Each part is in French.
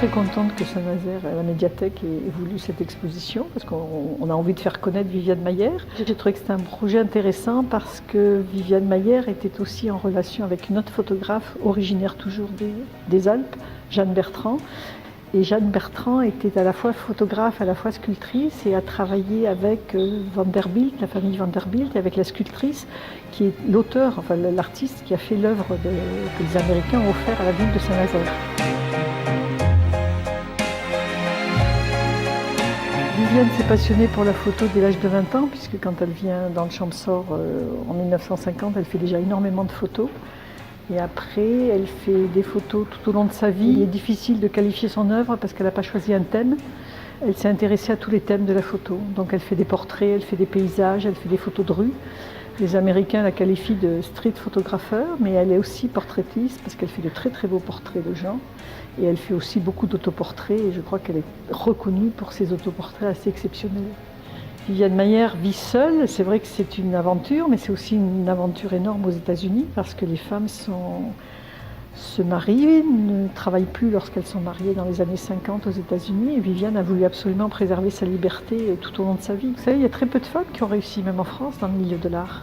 très contente que Saint-Nazaire, la médiathèque, ait voulu cette exposition parce qu'on a envie de faire connaître Viviane Maier. J'ai trouvé que c'était un projet intéressant parce que Viviane Maier était aussi en relation avec une autre photographe originaire toujours des Alpes, Jeanne Bertrand. Et Jeanne Bertrand était à la fois photographe, à la fois sculptrice et a travaillé avec Vanderbilt, la famille Vanderbilt, et avec la sculptrice qui est l'auteur, enfin l'artiste qui a fait l'œuvre que les Américains ont offert à la ville de Saint-Nazaire. Viviane s'est passionnée pour la photo dès l'âge de 20 ans, puisque quand elle vient dans le Champsaur en 1950, elle fait déjà énormément de photos. Et après, elle fait des photos tout au long de sa vie. Il est difficile de qualifier son œuvre parce qu'elle n'a pas choisi un thème. Elle s'est intéressée à tous les thèmes de la photo. Donc elle fait des portraits, elle fait des paysages, elle fait des photos de rue. Les Américains la qualifient de street photographeur, mais elle est aussi portraitiste parce qu'elle fait de très très beaux portraits de gens. Et elle fait aussi beaucoup d'autoportraits et je crois qu'elle est reconnue pour ses autoportraits assez exceptionnels. Viviane Maier vit seule, c'est vrai que c'est une aventure, mais c'est aussi une aventure énorme aux États-Unis parce que les femmes se marient, ne travaillent plus lorsqu'elles sont mariées dans les années 50 aux États-Unis. Et Viviane a voulu absolument préserver sa liberté tout au long de sa vie. Vous savez, il y a très peu de femmes qui ont réussi, même en France, dans le milieu de l'art.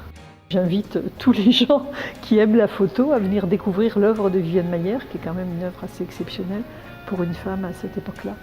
J'invite tous les gens qui aiment la photo à venir découvrir l'œuvre de Viviane Maier, qui est quand même une œuvre assez exceptionnelle pour une femme à cette époque-là.